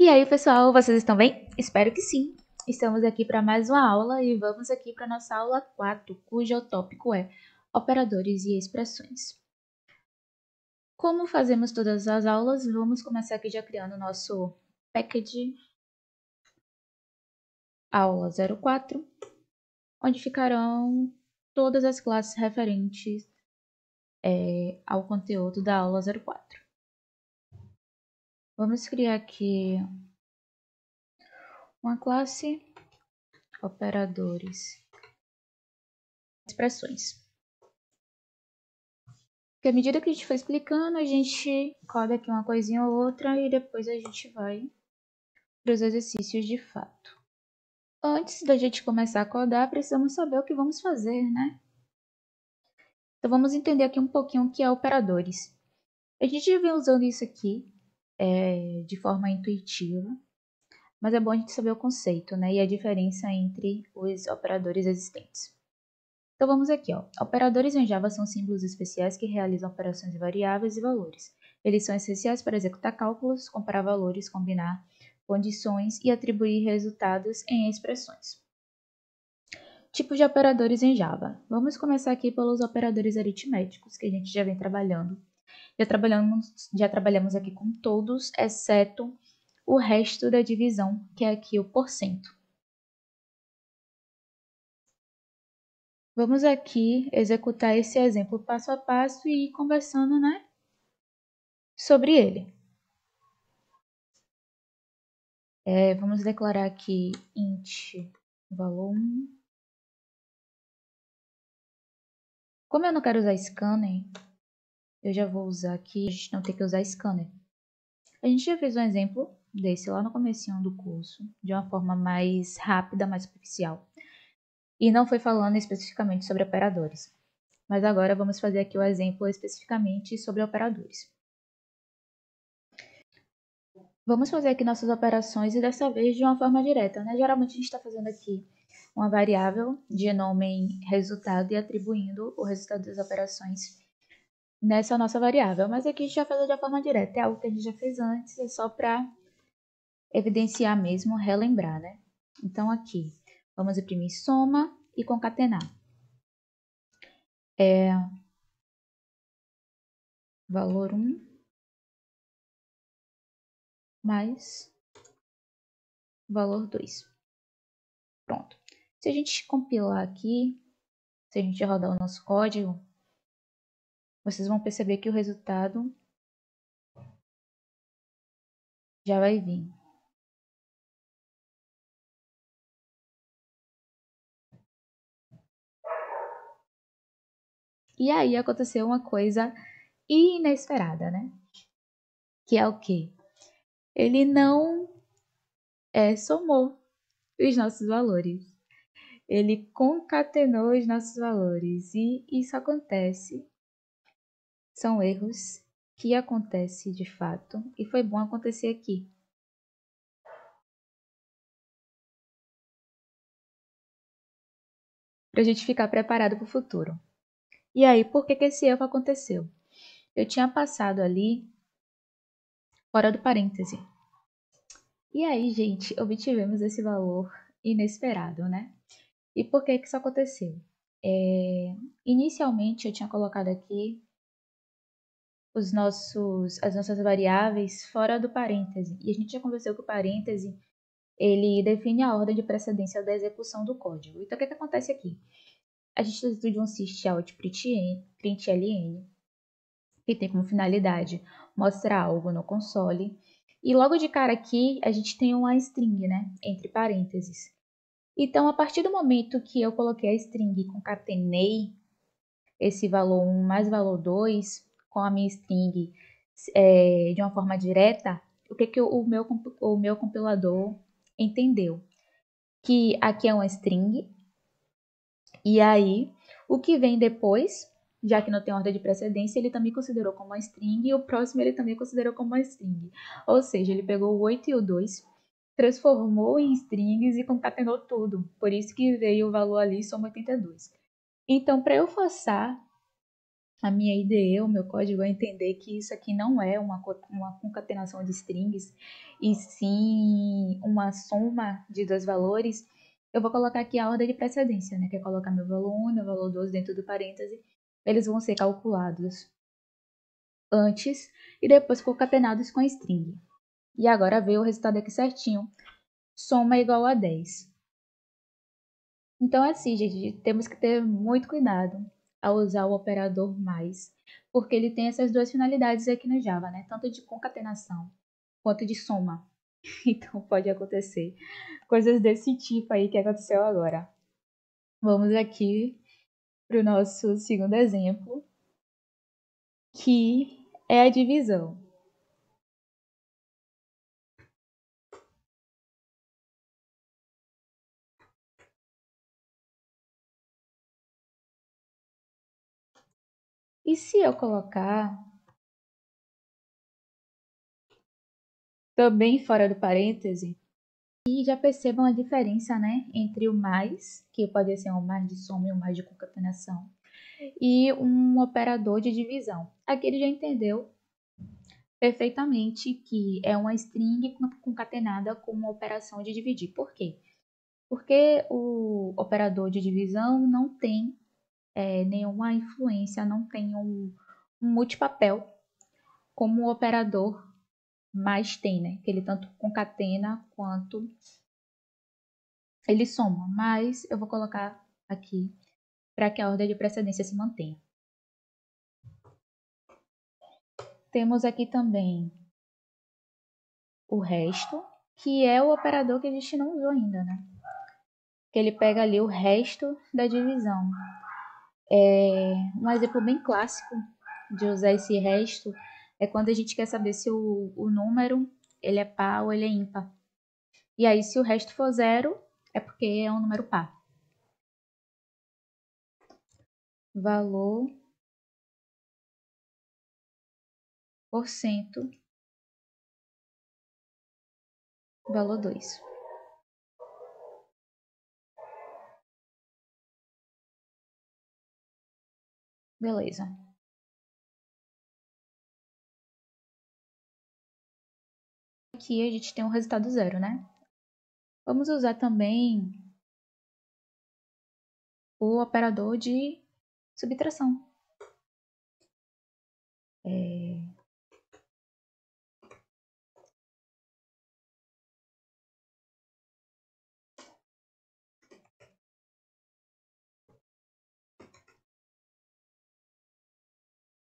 E aí, pessoal, vocês estão bem? Espero que sim. Estamos aqui para mais uma aula e vamos aqui para nossa aula 4, cujo tópico é operadores e expressões. Como fazemos todas as aulas, vamos começar aqui já criando o nosso package aula 04, onde ficarão todas as classes referentes ao conteúdo da aula 04. Vamos criar aqui uma classe operadores expressões. Porque à medida que a gente for explicando, a gente coda aqui uma coisinha ou outra e depois a gente vai para os exercícios de fato. Antes da gente começar a codar, precisamos saber o que vamos fazer, né? Então vamos entender aqui um pouquinho o que é operadores. A gente já vem usando isso aqui de forma intuitiva, mas é bom a gente saber o conceito, né? E a diferença entre os operadores existentes. Então vamos aqui, ó. Operadores em Java são símbolos especiais que realizam operações de variáveis e valores. Eles são essenciais para executar cálculos, comparar valores, combinar condições e atribuir resultados em expressões. Tipos de operadores em Java. Vamos começar aqui pelos operadores aritméticos, que a gente já vem trabalhando. Já trabalhamos aqui com todos, exceto o resto da divisão, que é aqui o porcento. Vamos aqui executar esse exemplo passo a passo e ir conversando, né, sobre ele. Vamos declarar aqui int valor 1. Como eu não quero usar scanner, eu já vou usar aqui, a gente não tem que usar scanner. A gente já fez um exemplo desse lá no comecinho do curso, de uma forma mais rápida, mais superficial. E não foi falando especificamente sobre operadores. Mas agora vamos fazer aqui o exemplo especificamente sobre operadores. Vamos fazer aqui nossas operações e dessa vez de uma forma direta, né? Geralmente a gente está fazendo aqui uma variável de nome resultado e atribuindo o resultado das operações nessa nossa variável. Mas aqui a gente já faz de uma forma direta, é algo que a gente já fez antes, é só para evidenciar mesmo, relembrar, né? Então aqui, vamos imprimir soma e concatenar. Valor 1 mais valor 2. Pronto. Se a gente compilar aqui, se a gente rodar o nosso código, vocês vão perceber que o resultado já vai vir. E aí aconteceu uma coisa inesperada, né? Que é o quê? Ele não somou os nossos valores. Ele concatenou os nossos valores. E isso acontece. São erros que acontecem de fato. E foi bom acontecer aqui. Para a gente ficar preparado para o futuro. E aí, por que esse erro aconteceu? Eu tinha passado ali fora do parêntese. E aí, gente, obtivemos esse valor inesperado, né? E por que isso aconteceu? Inicialmente, eu tinha colocado aqui as nossas variáveis fora do parêntese. E a gente já conversou que o parêntese, ele define a ordem de precedência da execução do código. Então, o que acontece aqui? A gente usa de um sysout println, que tem como finalidade mostrar algo no console. E logo de cara aqui, a gente tem uma string, né? Entre parênteses. Então, a partir do momento que eu coloquei a string e concatenei esse valor 1 mais valor 2 com a minha string de uma forma direta, o que o meu compilador entendeu? Que aqui é uma string, e aí o que vem depois, já que não tem ordem de precedência, ele também considerou como uma string, e o próximo ele também considerou como uma string. Ou seja, ele pegou o 8 e o 2, transformou em strings e concatenou tudo. Por isso que veio o valor ali, soma 82. Então, para eu forçar a minha IDE, o meu código, a entender que isso aqui não é uma concatenação de strings, e sim uma soma de dois valores, eu vou colocar aqui a ordem de precedência, né? Que é colocar meu valor 1 e meu valor 12 dentro do parêntese. Eles vão ser calculados antes e depois concatenados com a string. E agora veio o resultado aqui certinho. Soma igual a 10. Então, assim, gente, temos que ter muito cuidado ao usar o operador mais, porque ele tem essas duas finalidades aqui no Java, né? Tanto de concatenação quanto de soma. Então, pode acontecer coisas desse tipo aí que aconteceu agora. Vamos aqui para o nosso segundo exemplo, que é a divisão. E se eu colocar também fora do parêntese, e já percebam a diferença, né, entre o mais, que pode ser um mais de soma e um mais de concatenação, e um operador de divisão. Aqui ele já entendeu perfeitamente que é uma string concatenada com uma operação de dividir. Por quê? Porque o operador de divisão não tem nenhuma influência, não tem um multipapel como o operador mais tem, né? Que ele tanto concatena quanto ele soma. Mas eu vou colocar aqui para que a ordem de precedência se mantenha. Temos aqui também o resto, que é o operador que a gente não usou ainda, né? Que ele pega ali o resto da divisão. Um exemplo bem clássico de usar esse resto é quando a gente quer saber se o número ele é par ou ele é ímpar. E aí, se o resto for zero, é porque é um número par. Valor por cento, valor 2. Beleza. Aqui a gente tem um resultado zero, né? Vamos usar também o operador de subtração.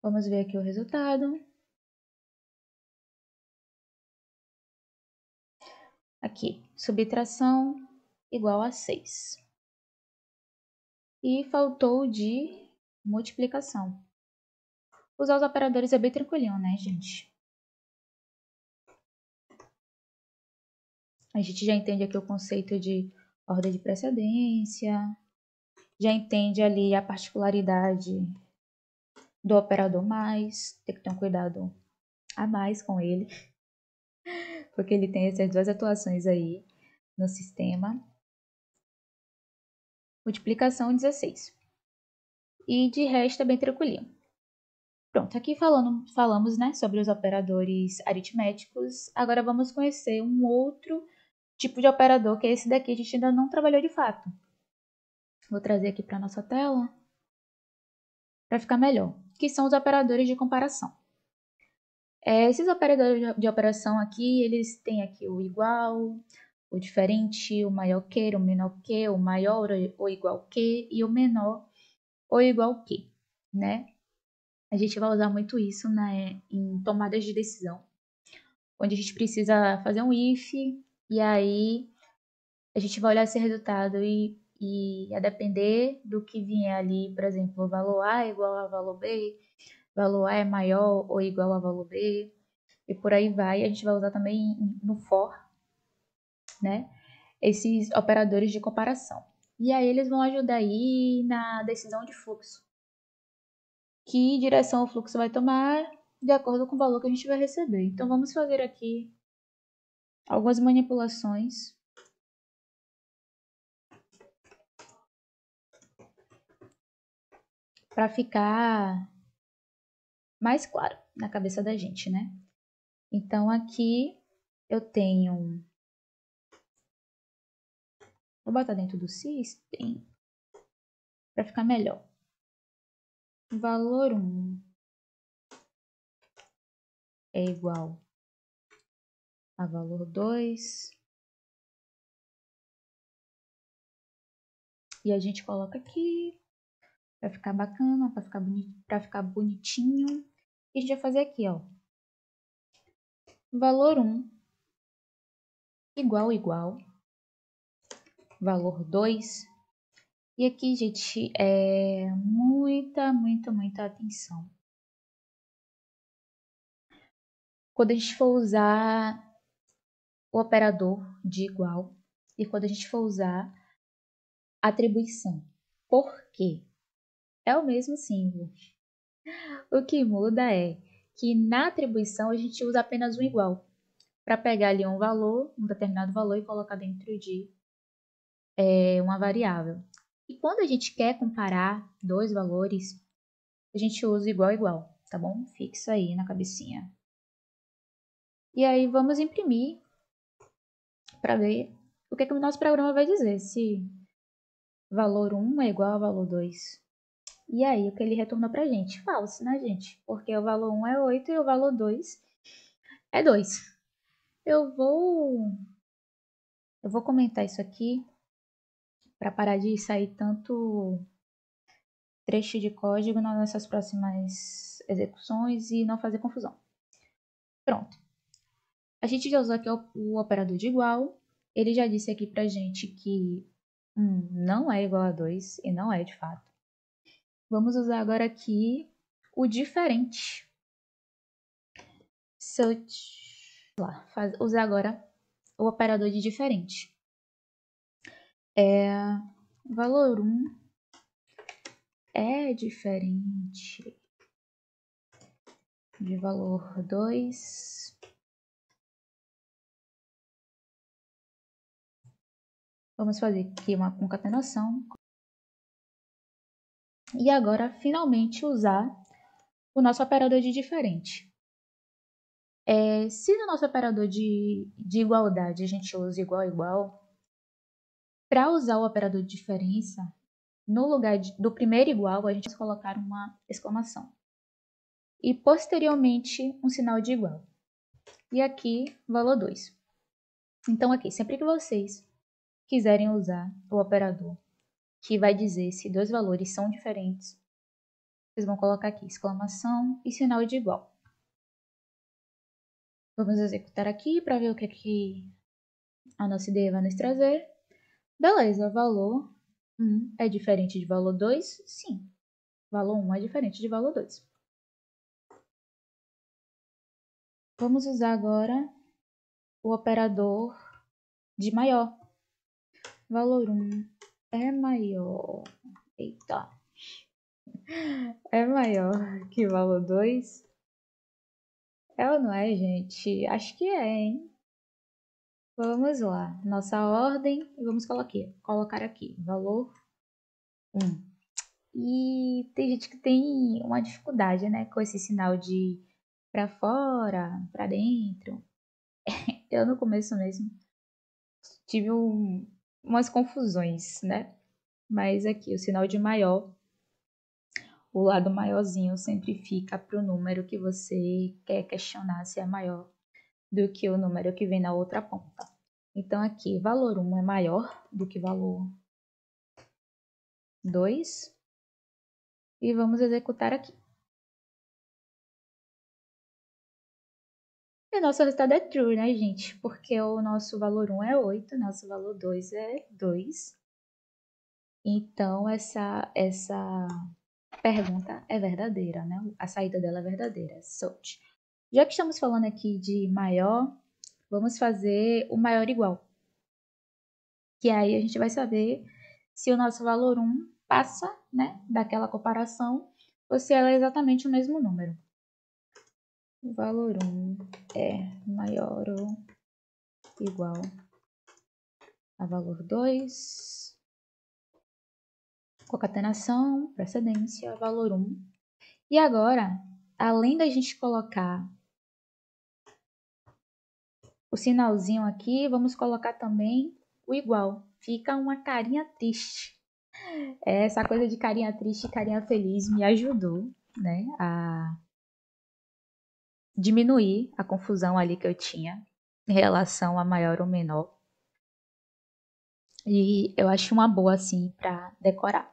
Vamos ver aqui o resultado. Aqui, subtração igual a 6. E faltou de multiplicação. Usar os operadores é bem tranquilinho, né, gente? A gente já entende aqui o conceito de ordem de precedência, já entende ali a particularidade do operador mais, tem que ter um cuidado a mais com ele, porque ele tem essas duas atuações aí no sistema. Multiplicação 16. E de resto é bem tranquilinho. Pronto, aqui falamos, né, sobre os operadores aritméticos. Agora vamos conhecer um outro tipo de operador, que é esse daqui, a gente ainda não trabalhou de fato. Vou trazer aqui para nossa tela para ficar melhor, que são os operadores de comparação. Esses operadores de operação aqui, eles têm aqui o igual, o diferente, o maior que, o menor que, o maior ou igual que e o menor ou igual que, né? A gente vai usar muito isso, né, em tomadas de decisão, onde a gente precisa fazer um if e aí a gente vai olhar esse resultado e a depender do que vier ali, por exemplo, o valor A é igual ao valor B, valor A é maior ou igual ao valor B, e por aí vai. A gente vai usar também no for, né, esses operadores de comparação. E aí eles vão ajudar aí na decisão de fluxo. Que direção o fluxo vai tomar de acordo com o valor que a gente vai receber. Então vamos fazer aqui algumas manipulações para ficar mais claro na cabeça da gente, né? Então, aqui eu tenho... Vou botar dentro do system para ficar melhor. Valor 1 é igual a valor 2. E a gente coloca aqui para ficar bacana, para ficar bonitinho. E a gente vai fazer aqui, ó. Valor 1 igual. Valor 2. E aqui, gente, muita atenção. Quando a gente for usar o operador de igual e quando a gente for usar atribuição. Por quê? É o mesmo símbolo. O que muda é que na atribuição a gente usa apenas um igual para pegar ali um valor, um determinado valor e colocar dentro de uma variável. E quando a gente quer comparar dois valores, a gente usa igual, tá bom? Fica isso aí na cabecinha. E aí vamos imprimir para ver o que o nosso programa vai dizer, se valor 1 é igual a valor 2. E aí, o que ele retornou pra gente? Falso, né, gente? Porque o valor 1 é 8 e o valor 2 é 2. Eu vou comentar isso aqui para parar de sair tanto trecho de código nas nossas próximas execuções e não fazer confusão. Pronto. A gente já usou aqui o operador de igual. Ele já disse aqui pra gente que 1 não é igual a 2 e não é de fato. Vamos usar agora aqui o diferente. Se eu usar agora o operador de diferente. Valor 1 é diferente de valor 2. Vamos fazer aqui uma concatenação. E agora, finalmente, usar o nosso operador de diferente. Se no nosso operador de igualdade a gente usa igual, para usar o operador de diferença, no lugar do primeiro igual, a gente vai colocar uma exclamação. E posteriormente, um sinal de igual. E aqui, valor 2. Então, aqui, sempre que vocês quiserem usar o operador que vai dizer se dois valores são diferentes, vocês vão colocar aqui exclamação e sinal de igual. Vamos executar aqui para ver o que a nossa ideia vai nos trazer. Beleza, valor 1 é diferente de valor 2? Sim, valor 1 é diferente de valor 2. Vamos usar agora o operador de maior. Valor 1 é maior. Eita. É maior que valor 2? É ou não é, gente? Acho que é, hein? Vamos lá. Nossa ordem. E vamos colocar aqui. Valor 1. E tem gente que tem uma dificuldade, né? Com esse sinal de para fora, para dentro. Eu no começo mesmo tive umas confusões, né? Mas aqui o sinal de maior, o lado maiorzinho sempre fica para o número que você quer questionar se é maior do que o número que vem na outra ponta. Então aqui, valor 1 é maior do que valor 2. E vamos executar aqui. E nosso resultado é true, né, gente? Porque o nosso valor 1 é 8, nosso valor 2 é 2. Então, essa pergunta é verdadeira, né? A saída dela é verdadeira. Sold. Já que estamos falando aqui de maior, vamos fazer o maior igual. Que aí a gente vai saber se o nosso valor 1 passa, né, daquela comparação ou se ela é exatamente o mesmo número. O valor 1 é maior ou igual a valor 2. Concatenação, precedência, valor 1. E agora, além da gente colocar o sinalzinho aqui, vamos colocar também o igual. Fica uma carinha triste. Essa coisa de carinha triste e carinha feliz me ajudou, né, a diminuir a confusão ali que eu tinha em relação a maior ou menor. E eu acho uma boa, assim, pra decorar.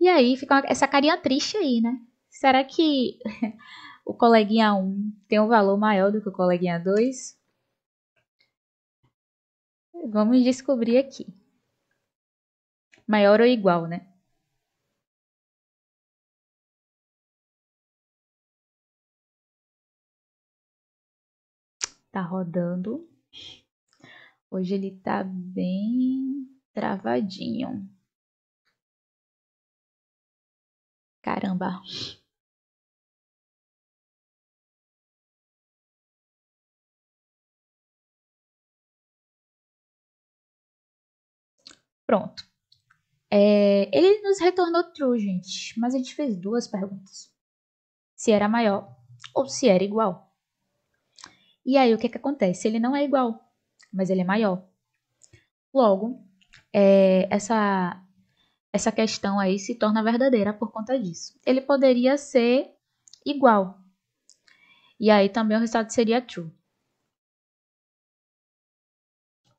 E aí fica essa carinha triste aí, né? Será que o coleguinha 1 tem um valor maior do que o coleguinha 2? Vamos descobrir aqui. Maior ou igual, né? Tá rodando. Hoje ele tá bem travadinho. Caramba. Pronto. Ele nos retornou true, gente. Mas a gente fez duas perguntas. Se era maior ou se era igual. E aí, o que acontece? Ele não é igual, mas ele é maior. Logo, essa questão aí se torna verdadeira por conta disso. Ele poderia ser igual. E aí também o resultado seria true.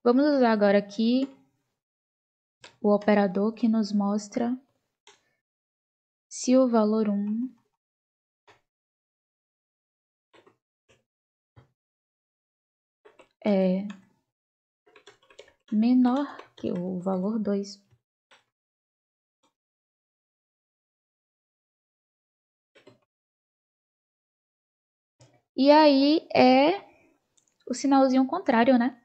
Vamos usar agora aqui o operador que nos mostra se o valor 1 é menor que o valor 2. E aí é o sinalzinho contrário, né?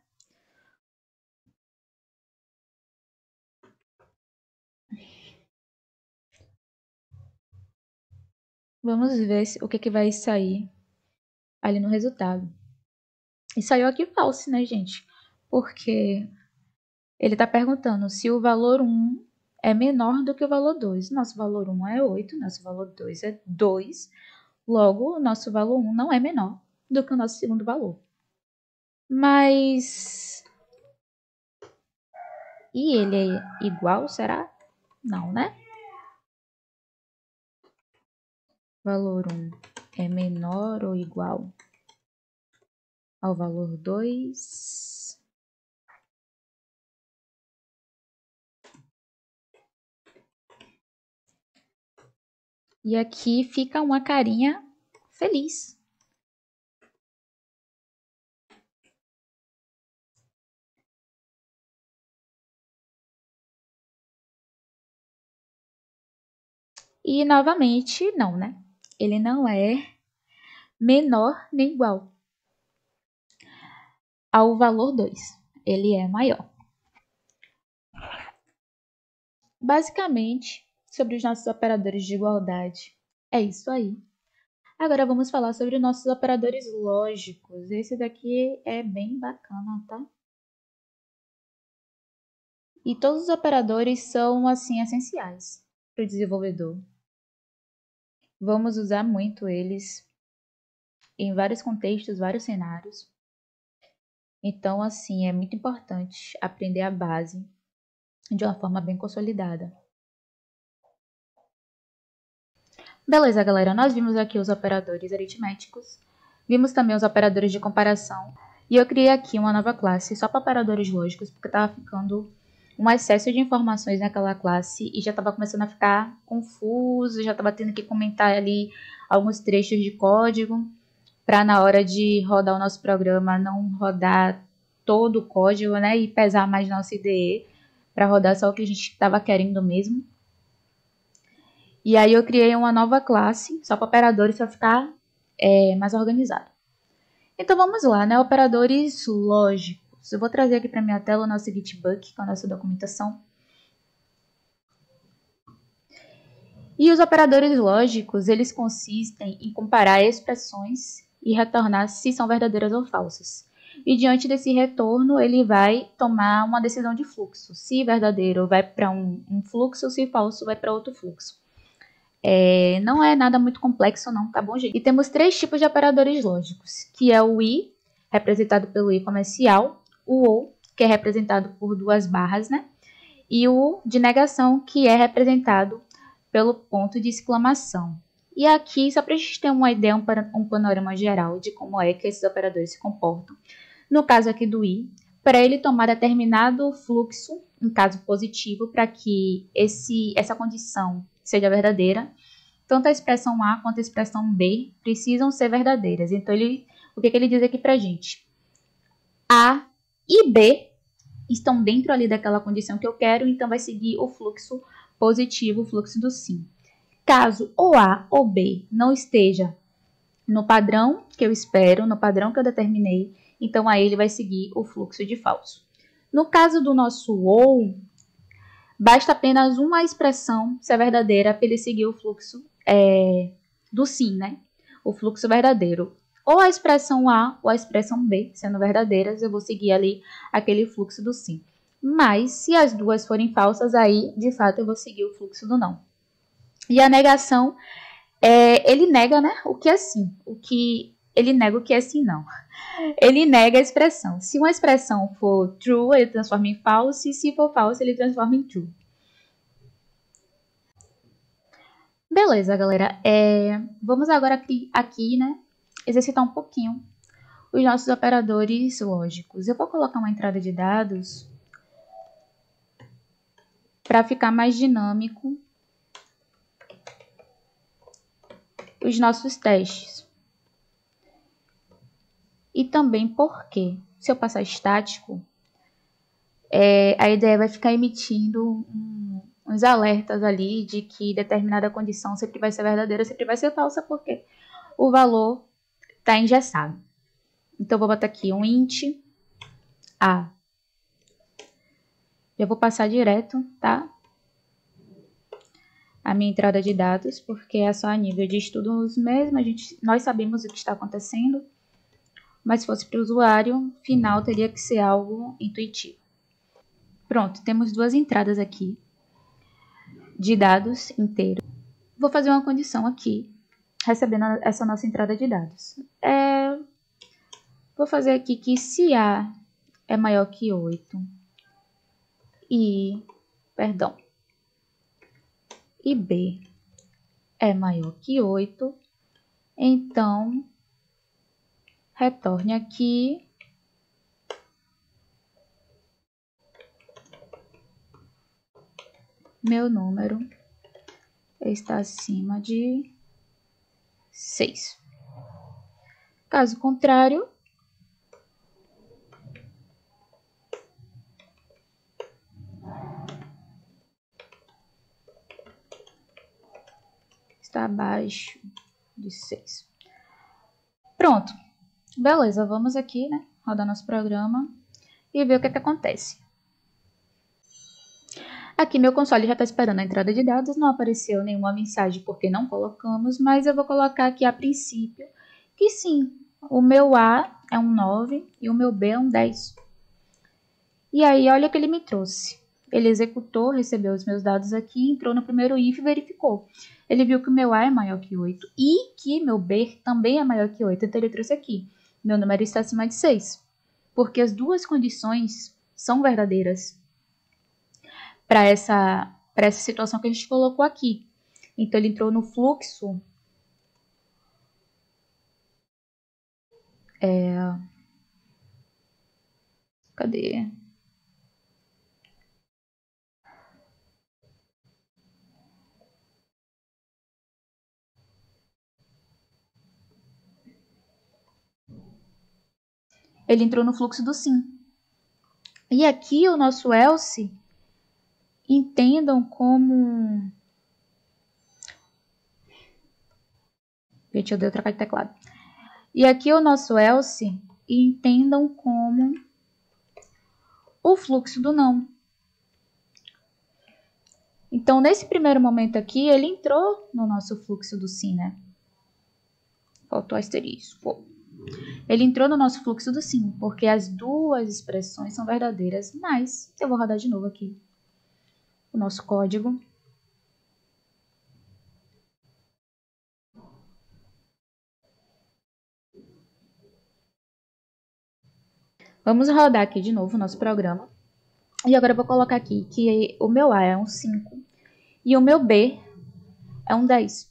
Vamos ver o que vai sair ali no resultado. E saiu aqui falso, né, gente? Porque ele está perguntando se o valor 1 é menor do que o valor 2. Nosso valor 1 é 8, nosso valor 2 é 2. Logo, o nosso valor 1 não é menor do que o nosso segundo valor. Mas... e ele é igual, será? Não, né? Valor 1 é menor ou igual ao valor 2. E aqui fica uma carinha feliz. E novamente, não, né? Ele não é menor nem igual ao valor 2. Ele é maior. Basicamente, sobre os nossos operadores de igualdade, é isso aí. Agora vamos falar sobre nossos operadores lógicos. Esse daqui é bem bacana, tá? E todos os operadores são, assim, essenciais para o desenvolvedor. Vamos usar muito eles em vários contextos, vários cenários. Então, assim, é muito importante aprender a base de uma forma bem consolidada. Beleza, galera, nós vimos aqui os operadores aritméticos, vimos também os operadores de comparação, e eu criei aqui uma nova classe só para operadores lógicos, porque estava ficando um excesso de informações naquela classe e já estava começando a ficar confuso, já estava tendo que comentar ali alguns trechos de código, para na hora de rodar o nosso programa não rodar todo o código, né, e pesar mais nosso IDE, para rodar só o que a gente estava querendo mesmo. E aí eu criei uma nova classe, só para operadores, para ficar mais organizado. Então vamos lá, né? Operadores lógicos. Eu vou trazer aqui para minha tela o nosso Gitbook, com a nossa documentação. E os operadores lógicos, eles consistem em comparar expressões e retornar se são verdadeiras ou falsas. E diante desse retorno, ele vai tomar uma decisão de fluxo. Se verdadeiro vai para um fluxo, se falso vai para outro fluxo. Não é nada muito complexo não, tá bom, gente? E temos 3 tipos de operadores lógicos, que é o i, representado pelo i comercial, o ou, que é representado por 2 barras, né? E o de negação, que é representado pelo ponto de exclamação. E aqui, só para a gente ter uma ideia, um panorama geral de como é que esses operadores se comportam. No caso aqui do i, para ele tomar determinado fluxo, em caso positivo, para que essa condição seja verdadeira, tanto a expressão A quanto a expressão B precisam ser verdadeiras. Então, o que ele diz aqui para a gente? A e B estão dentro ali daquela condição que eu quero, então vai seguir o fluxo positivo, o fluxo do sim. Caso ou A ou B não esteja no padrão que eu espero, no padrão que eu determinei, então aí ele vai seguir o fluxo de falso. No caso do nosso ou, basta apenas uma expressão ser verdadeira para ele seguir o fluxo do sim, né? O fluxo verdadeiro. Ou a expressão A ou a expressão B sendo verdadeiras, eu vou seguir ali aquele fluxo do sim. Mas, se as duas forem falsas, aí, de fato, eu vou seguir o fluxo do não. E a negação, ele nega, né, o que é sim. Ele nega o que é sim, não. Ele nega a expressão. Se uma expressão for true, ele transforma em false. E se for false, ele transforma em true. Beleza, galera. Vamos agora aqui, né, exercitar um pouquinho os nossos operadores lógicos. Eu vou colocar uma entrada de dados para ficar mais dinâmico os nossos testes. E também porque, se eu passar estático, a ideia vai ficar emitindo uns alertas ali de que determinada condição sempre vai ser verdadeira, sempre vai ser falsa, porque o valor está engessado. Então, eu vou botar aqui um int A. Eu vou passar direto, tá? A minha entrada de dados, porque é só a nível de estudos mesmo, nós sabemos o que está acontecendo, mas se fosse para o usuário final, teria que ser algo intuitivo. Pronto, temos 2 entradas aqui de dados inteiros. Vou fazer uma condição aqui, recebendo essa nossa entrada de dados. Vou fazer aqui que se A é maior que 8 e B é maior que 8, então retorne aqui meu número está acima de 6. Caso contrário, está abaixo de 6. Pronto. Beleza, vamos aqui, né, rodar nosso programa e ver o que acontece. Aqui meu console já está esperando a entrada de dados, não apareceu nenhuma mensagem porque não colocamos, mas eu vou colocar aqui a princípio que sim, o meu A é um 9 e o meu B é um 10. E aí, olha o que ele me trouxe. Ele executou, recebeu os meus dados aqui, entrou no primeiro if e verificou. Ele viu que o meu A é maior que 8 e que meu B também é maior que 8, então ele trouxe aqui. Meu número está acima de 6, porque as duas condições são verdadeiras para essa situação que a gente colocou aqui. Então, ele entrou no fluxo cadê? Ele entrou no fluxo do sim. E aqui o nosso else, entendam como... Gente, eu dei trocar de teclado. E aqui o nosso else, entendam como o fluxo do não. Então, nesse primeiro momento aqui, ele entrou no nosso fluxo do sim, né? Faltou asterisco. Ele entrou no nosso fluxo do sim, porque as duas expressões são verdadeiras, mas eu vou rodar de novo aqui o nosso código. Vamos rodar aqui de novo o nosso programa. E agora eu vou colocar aqui que o meu A é um 5 e o meu B é um 10.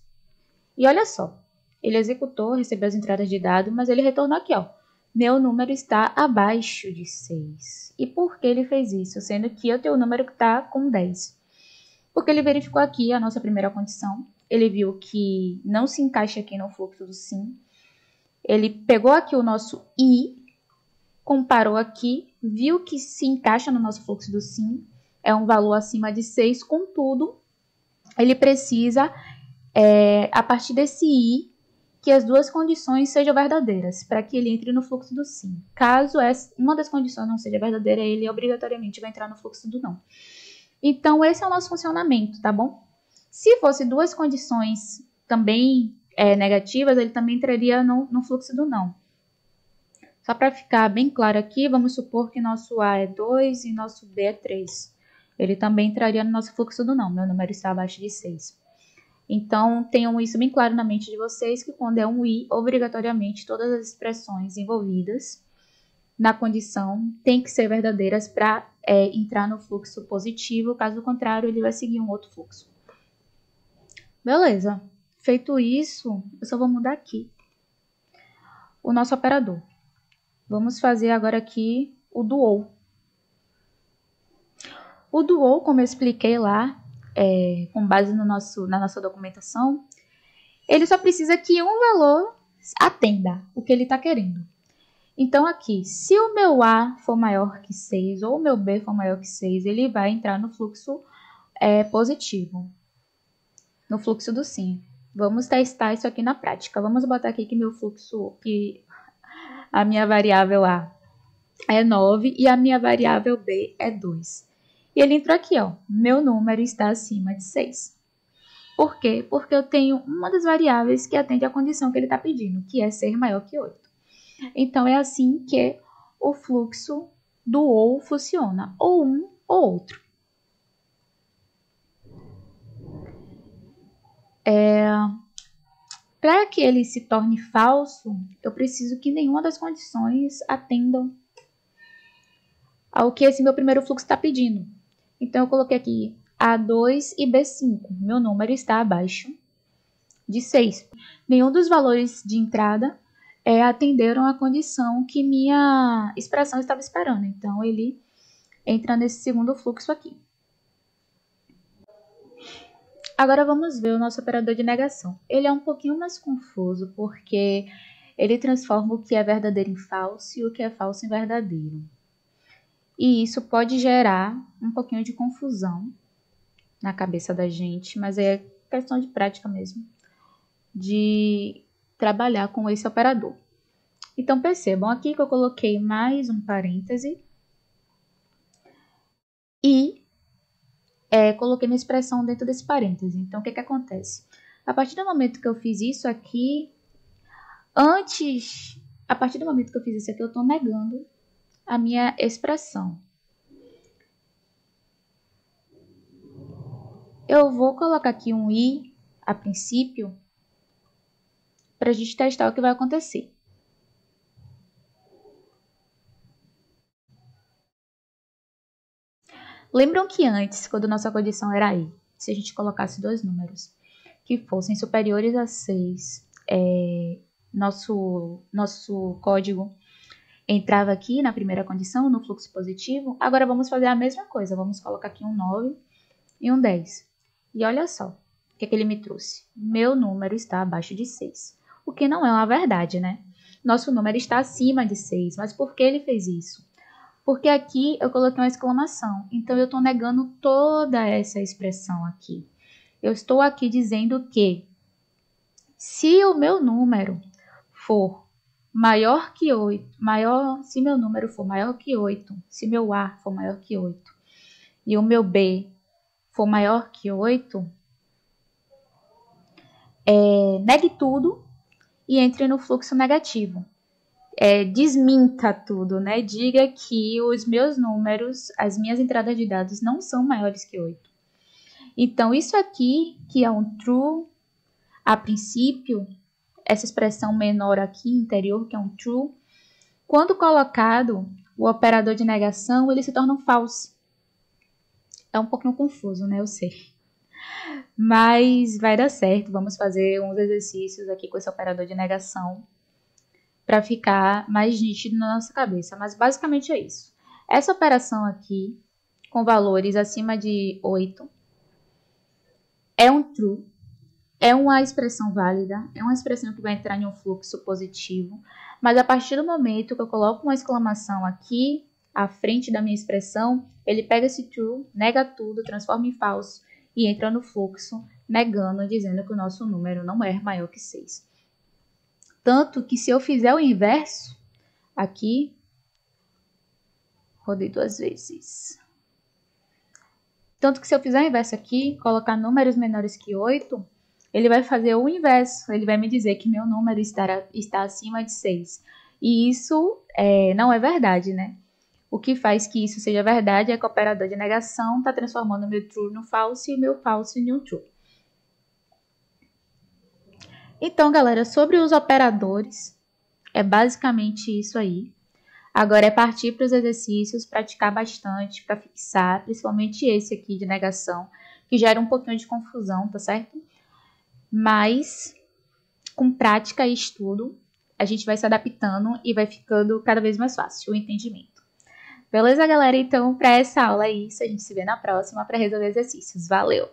E olha só, ele executou, recebeu as entradas de dado, mas ele retornou aqui, ó. Meu número está abaixo de 6. E por que ele fez isso? Sendo que eu tenho o número que está com 10. Porque ele verificou aqui a nossa primeira condição. Ele viu que não se encaixa aqui no fluxo do sim. Ele pegou aqui o nosso I, comparou aqui, viu que se encaixa no nosso fluxo do sim. É um valor acima de 6, contudo, ele precisa, a partir desse I, que as duas condições sejam verdadeiras, para que ele entre no fluxo do sim. Caso uma das condições não seja verdadeira, ele obrigatoriamente vai entrar no fluxo do não. Então, esse é o nosso funcionamento, tá bom? Se fosse duas condições também negativas, ele também entraria no fluxo do não. Só para ficar bem claro aqui, vamos supor que nosso A é 2 e nosso B é 3. Ele também entraria no nosso fluxo do não. Meu número está abaixo de 6. Então, tenham isso bem claro na mente de vocês, que quando é um I, obrigatoriamente todas as expressões envolvidas na condição têm que ser verdadeiras para entrar no fluxo positivo. Caso contrário, ele vai seguir um outro fluxo. Beleza. Feito isso, eu só vou mudar aqui o nosso operador. Vamos fazer agora aqui o do ou. O do ou, como eu expliquei lá, com base na nossa documentação, ele só precisa que um valor atenda o que ele está querendo. Então, aqui, se o meu A for maior que 6 ou o meu B for maior que 6, ele vai entrar no fluxo positivo, no fluxo do sim. Vamos testar isso aqui na prática. Vamos botar aqui que meu fluxo, que a minha variável A é 9 e a minha variável B é 2. E ele entrou aqui, ó, meu número está acima de 6. Por quê? Porque eu tenho uma das variáveis que atende à condição que ele está pedindo, que é ser maior que 8. Então, é assim que o fluxo do ou funciona, ou um ou outro. Para que ele se torne falso, eu preciso que nenhuma das condições atendam ao que esse meu primeiro fluxo está pedindo. Então, eu coloquei aqui A2 e B5. Meu número está abaixo de 6. Nenhum dos valores de entrada atenderam a condição que minha expressão estava esperando. Então, ele entra nesse segundo fluxo aqui. Agora, vamos ver o nosso operador de negação. Ele é um pouquinho mais confuso, porque ele transforma o que é verdadeiro em falso e o que é falso em verdadeiro. E isso pode gerar um pouquinho de confusão na cabeça da gente, mas é questão de prática mesmo, de trabalhar com esse operador. Então, percebam aqui que eu coloquei mais um parêntese e coloquei minha expressão dentro desse parêntese. Então, o que acontece? A partir do momento que eu fiz isso aqui, a partir do momento que eu fiz isso aqui, eu estou negando a minha expressão. Eu vou colocar aqui um i a princípio para a gente testar o que vai acontecer. Lembram que antes, quando nossa condição era i, se a gente colocasse dois números que fossem superiores a 6, nosso código entrava aqui na primeira condição, no fluxo positivo. Agora vamos fazer a mesma coisa. Vamos colocar aqui um 9 e um 10. E olha só o que ele me trouxe. Meu número está abaixo de 6. O que não é uma verdade, né? Nosso número está acima de 6. Mas por que ele fez isso? Porque aqui eu coloquei uma exclamação. Então, eu estou negando toda essa expressão aqui. Eu estou aqui dizendo que se o meu número for maior que 8, se meu número for maior que 8, se meu A for maior que 8 e o meu B for maior que 8, negue tudo e entre no fluxo negativo. Desminta tudo, né? Diga que os meus números, as minhas entradas de dados não são maiores que 8. Então, isso aqui, que é um true, a princípio, essa expressão menor aqui, interior, que é um true, quando colocado o operador de negação ele se torna um false. É um pouquinho confuso, né? Eu sei. Mas vai dar certo. Vamos fazer uns exercícios aqui com esse operador de negação para ficar mais nítido na nossa cabeça. Mas basicamente é isso. Essa operação aqui, com valores acima de 8, é um true. É uma expressão válida, é uma expressão que vai entrar em um fluxo positivo, mas a partir do momento que eu coloco uma exclamação aqui à frente da minha expressão, ele pega esse true, nega tudo, transforma em falso e entra no fluxo, negando, dizendo que o nosso número não é maior que 6. Tanto que se eu fizer o inverso, aqui, rodei 2 vezes. Tanto que se eu fizer o inverso aqui, colocar números menores que 8, ele vai fazer o inverso, ele vai me dizer que meu número está acima de 6. E isso não é verdade, né? O que faz que isso seja verdade é que o operador de negação está transformando o meu true no false e o meu false em um true. Então, galera, sobre os operadores, é basicamente isso aí. Agora é partir para os exercícios, praticar bastante para fixar, principalmente esse aqui de negação, que gera um pouquinho de confusão, tá certo? Mas, com prática e estudo, a gente vai se adaptando e vai ficando cada vez mais fácil o entendimento. Beleza, galera? Então, para essa aula é isso. A gente se vê na próxima para resolver exercícios. Valeu!